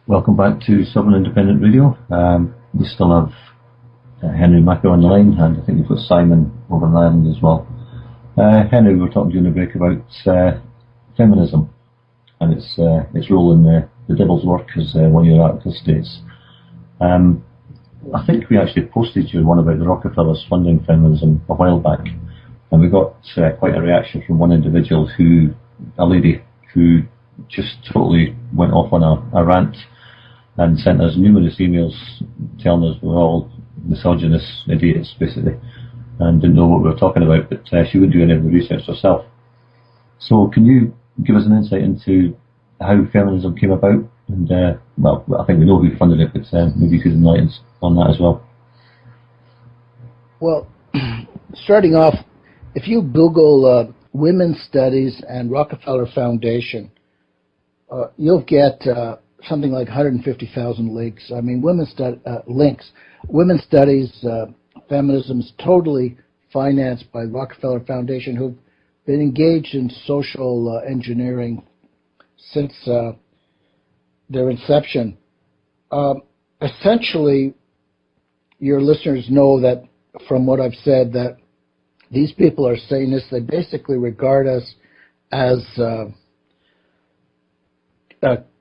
Welcome back to Southern Independent Radio. We still have Henry Makow on the line, and I think we've got Simon over in Ireland as well. Henry, we were talking during the break about feminism and its role in the devil's work, as one of your articles states. I think we actually posted you one about the Rockefellers funding feminism a while back, and we got quite a reaction from one individual, a lady who just totally went off on a rant and sent us numerous emails telling us we're all misogynist idiots, basically, and didn't know what we were talking about, but she wouldn't do any of the research herself. So can you give us an insight into how feminism came about? And, well, I think we know who funded it, but maybe you could enlighten us on that as well. Well, starting off, if you Google Women's Studies and Rockefeller Foundation, you'll get something like 150,000 links. I mean, links. Women's Studies, feminism is totally financed by the Rockefeller Foundation, who've been engaged in social engineering since their inception. Essentially, your listeners know that from what I've said that these people are Satanists. They basically regard us as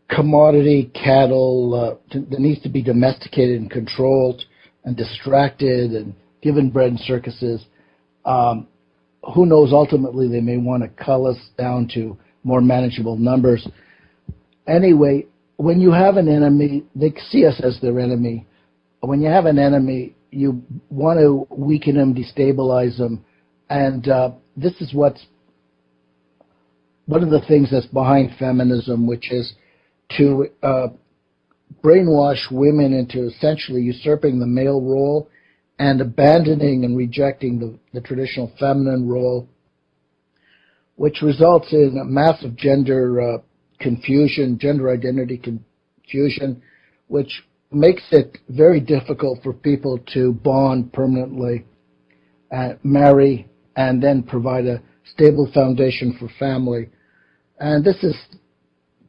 commodity cattle that needs to be domesticated and controlled and distracted and given bread and circuses. Who knows, ultimately they may want to cull us down to more manageable numbers. Anyway, when you have an enemy, they see us as their enemy. When you have an enemy, you want to weaken them, destabilize them, and this is what's one of the things that's behind feminism, which is to brainwash women into essentially usurping the male role and abandoning and rejecting the traditional feminine role, which results in a massive gender confusion, gender identity confusion, which makes it very difficult for people to bond permanently, marry, and then provide a stable foundation for family. And this is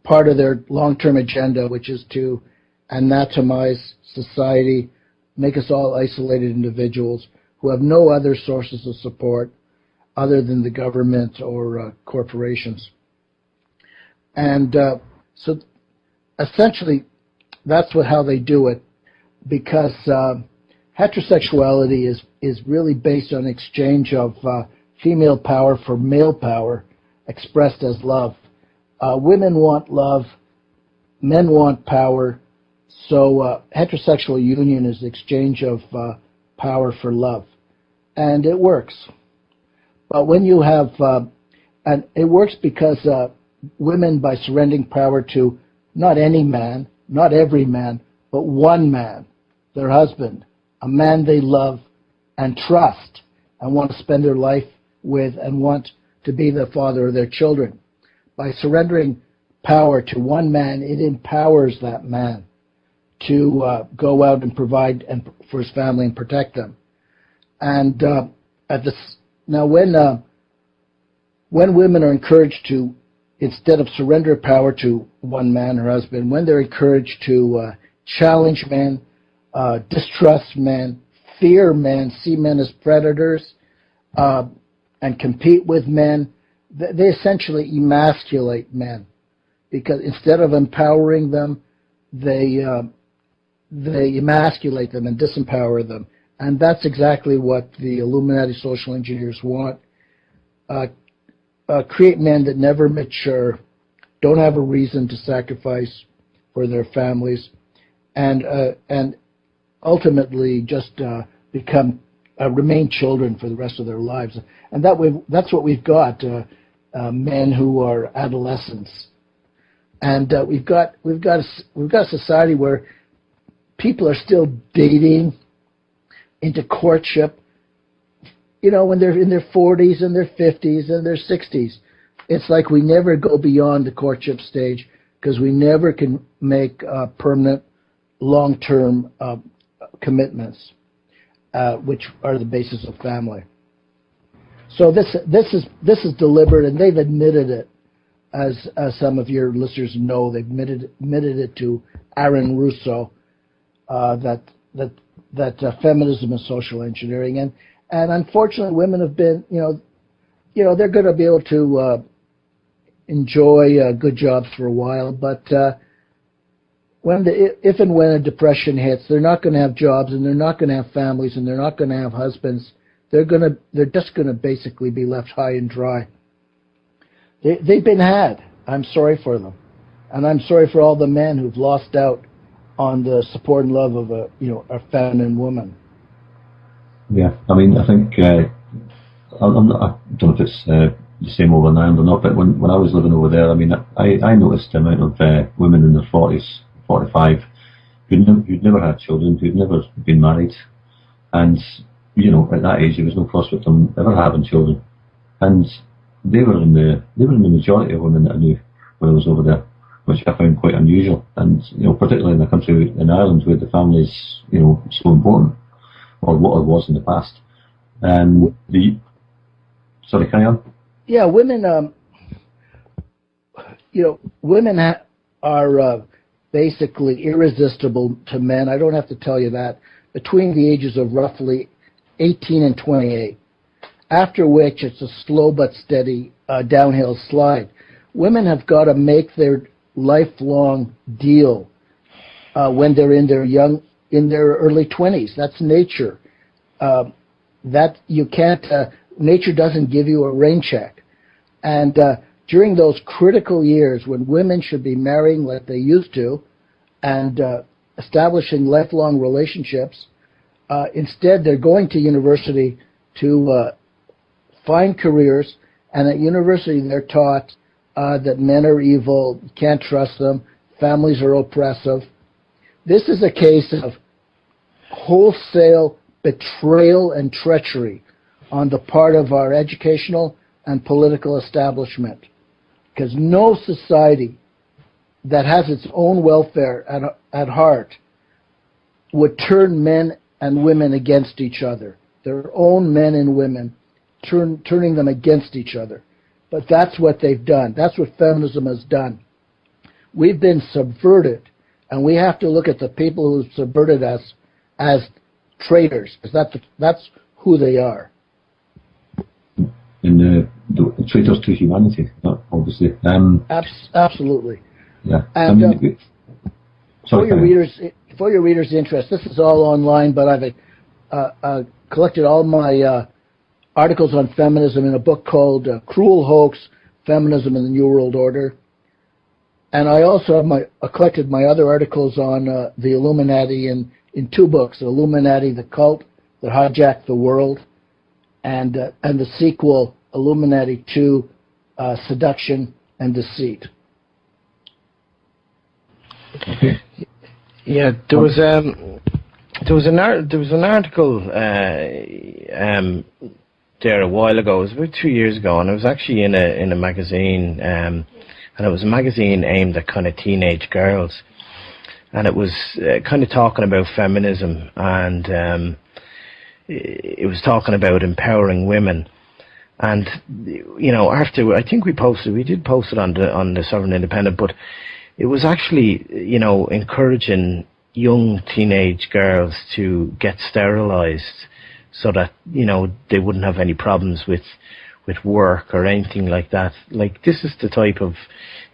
part of their long-term agenda, which is to anatomize society, make us all isolated individuals who have no other sources of support other than the government or corporations. And so essentially that's how they do it, because heterosexuality is really based on exchange of female power for male power expressed as love. Women want love, men want power, so heterosexual union is the exchange of power for love. And it works. But when you have, and it works because women, by surrendering power to not any man, not every man, but one man, their husband, a man they love and trust and want to spend their life with and want to be the father of their children. By surrendering power to one man, it empowers that man to go out and provide for his family and protect them. And now, when women are encouraged to, instead of surrender power to one man or husband, when they're encouraged to challenge men, distrust men, fear men, see men as predators, and compete with men, they essentially emasculate men, because instead of empowering them, they emasculate them and disempower them. And that's exactly what the Illuminati social engineers want. Create men that never mature, don't have a reason to sacrifice for their families, and ultimately just remain children for the rest of their lives. And that's what we've got. Men who are adolescents, and we've got a society where people are still dating into courtship. You know, when they're in their 40s and their 50s and their 60s, it's like we never go beyond the courtship stage because we never can make permanent, long-term commitments, which are the basis of family. So this is deliberate, and they've admitted it, as some of your listeners know. They've admitted it to Aaron Russo, that feminism is social engineering, and unfortunately, women have been, they're going to be able to enjoy good jobs for a while, but if and when a depression hits, they're not going to have jobs, and they're not going to have families, and they're not going to have husbands. They're just going to basically be left high and dry. They've been had. I'm sorry for them, and I'm sorry for all the men who've lost out on the support and love of a feminine woman. Yeah, I mean, I think I don't know if it's the same over in Ireland or not, but when I was living over there, I mean, I noticed the amount of women in their 40s, 45, who'd never had children, who'd never been married, and at that age there was no prospect of them ever having children, and they were in the majority of women that I knew when I was over there, which I found quite unusual, and particularly in a country in Ireland where the family is so important, or what it was in the past. Sorry, carry on. Yeah, women. Women are basically irresistible to men. I don't have to tell you that. Between the ages of roughly 18 and 28, after which it's a slow but steady downhill slide. Women have got to make their lifelong deal when they're in their early 20s. That's nature. That you can't. Nature doesn't give you a rain check, and during those critical years when women should be marrying like they used to, and establishing lifelong relationships, instead they're going to university to find careers, and at university they're taught that men are evil, you can't trust them, families are oppressive. This is a case of wholesale betrayal and treachery on the part of our educational and political establishment, because no society that has its own welfare at heart would turn men and women against each other, their own men and women, turning them against each other. But that's what they've done. That's what feminism has done. We've been subverted, and we have to look at the people who subverted us as traitors, because that's who they are. And the traitors to humanity, obviously. Absolutely. Yeah. And for your readers' interest, this is all online, but I've collected all my articles on feminism in a book called Cruel Hoax, Feminism in the New World Order. And I also have collected my other articles on the Illuminati in two books, Illuminati, the Cult That Hijacked the World, and the sequel, Illuminati 2, Seduction and Deceit. Okay. Yeah, there was an article there a while ago. It was about 2 years ago, and it was actually in a magazine, and it was a magazine aimed at kind of teenage girls, and it was kind of talking about feminism, and it was talking about empowering women. And after I think we did post it on the Sovereign Independent, but it was actually encouraging young teenage girls to get sterilized so that they wouldn't have any problems with work or anything like that. Like, this is the type of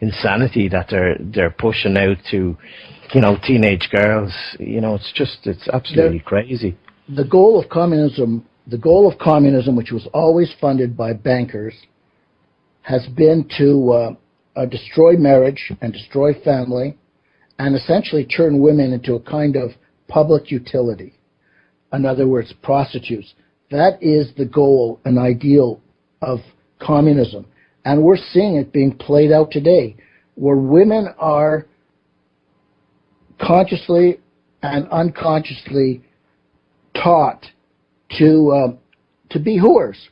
insanity that they're pushing out to teenage girls. It's absolutely crazy. The goal of communism, which was always funded by bankers, has been to destroy marriage and destroy family, and essentially turn women into a kind of public utility. In other words, prostitutes. That is the goal and ideal of communism. And we're seeing it being played out today, where women are consciously and unconsciously taught to be whores.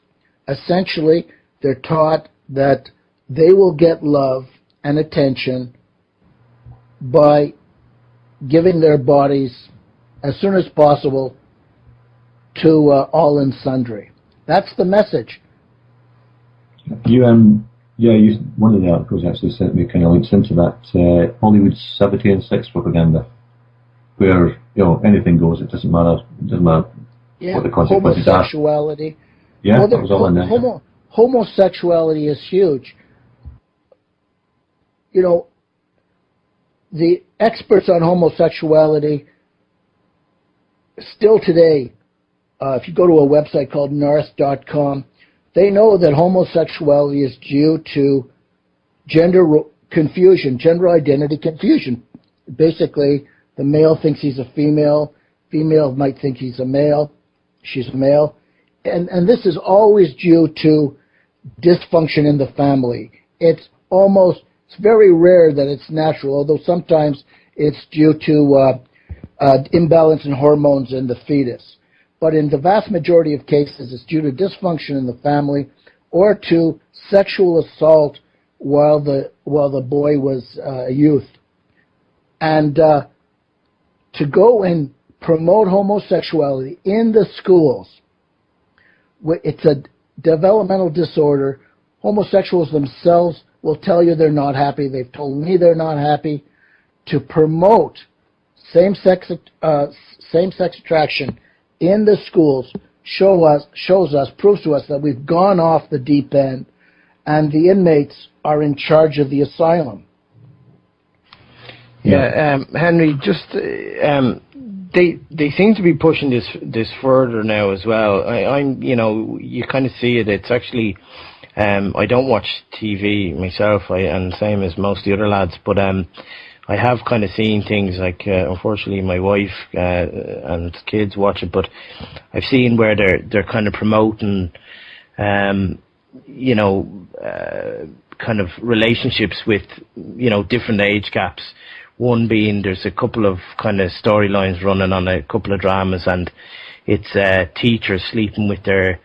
Essentially, they're taught that they will get love and attention by giving their bodies as soon as possible to all and sundry. That's the message. You Yeah, one of the articles actually sent me kind of links into that Hollywood's Savity and Sex propaganda, where anything goes. It doesn't matter. It doesn't matter what the consequences are. Homosexuality. Yeah, that was all in there. Homosexuality is huge. The experts on homosexuality still today, if you go to a website called narth.com, they know that homosexuality is due to gender confusion, gender identity confusion. Basically, the male thinks he's a female might think he's a male, she's a male, and this is always due to dysfunction in the family. It's very rare that it's natural, although sometimes it's due to imbalance in hormones in the fetus. But in the vast majority of cases, it's due to dysfunction in the family or to sexual assault while the boy was a youth. And to go and promote homosexuality in the schools, it's a developmental disorder. Homosexuals themselves will tell you they're not happy. They've told me they're not happy. To promote same-sex attraction in the schools proves to us that we've gone off the deep end, and the inmates are in charge of the asylum. Yeah, Henry, just they seem to be pushing this further now as well. I'm you kind of see it. It's actually I don't watch TV myself, and same as most of the other lads, but I have kind of seen things like, unfortunately, my wife and kids watch it, but I've seen where they're kind of promoting, kind of relationships with, different age gaps. One being there's a couple of kind of storylines running on a couple of dramas, and it's teachers sleeping with their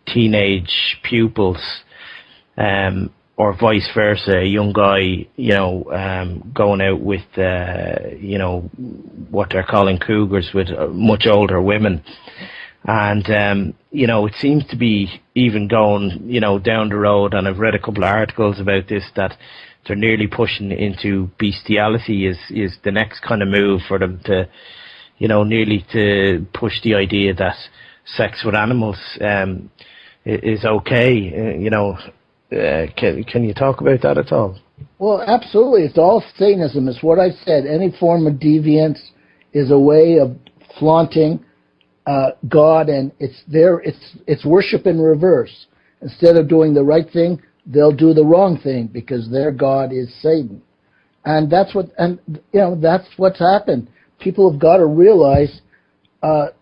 teenage pupils. Or vice versa, a young guy, going out with, what they're calling cougars with much older women. And, it seems to be even going, down the road, and I've read a couple of articles about this, that they're nearly pushing into bestiality is the next kind of move for them to, nearly to push the idea that sex with animals is okay, Can you talk about that at all? Well, absolutely. It's all Satanism. It's what I said. Any form of deviance is a way of flaunting God, and it's worship in reverse. Instead of doing the right thing, they'll do the wrong thing because their God is Satan, and that's what's happened. People have got to realize, what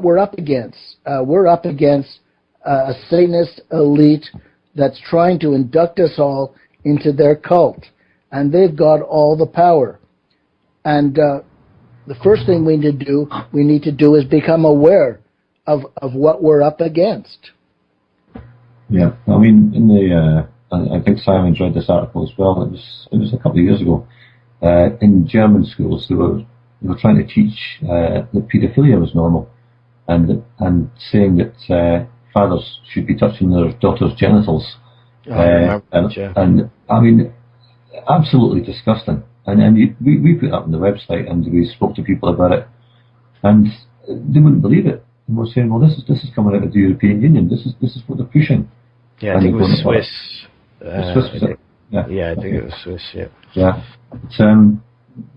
we're up against. We're up against a Satanist elite that's trying to induct us all into their cult. And they've got all the power. And the first thing we need to do is become aware of what we're up against. Yeah, I mean, I think Simon's read this article as well. It was a couple of years ago. In German schools, they were trying to teach that paedophilia was normal, and saying that fathers should be touching their daughters' genitals. And I mean, absolutely disgusting. And we put that on the website, and we spoke to people about it, and they wouldn't believe it. And we're saying, well, this is coming out of the European Union. This is what they're pushing. Yeah, I think it was Swiss. Swiss, was it? Yeah, I think it was Swiss. Yeah. Yeah.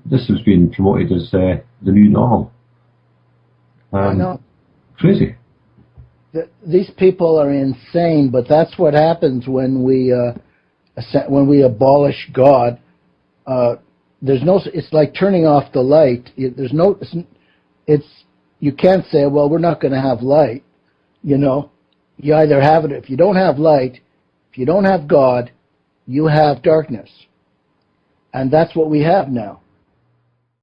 This has been promoted as the new normal. I know. Crazy. These people are insane, but that's what happens when we abolish God. It's like turning off the light. You can't say, well, we're not going to have light. You either have it. If you don't have light, if you don't have God, you have darkness, and that's what we have now.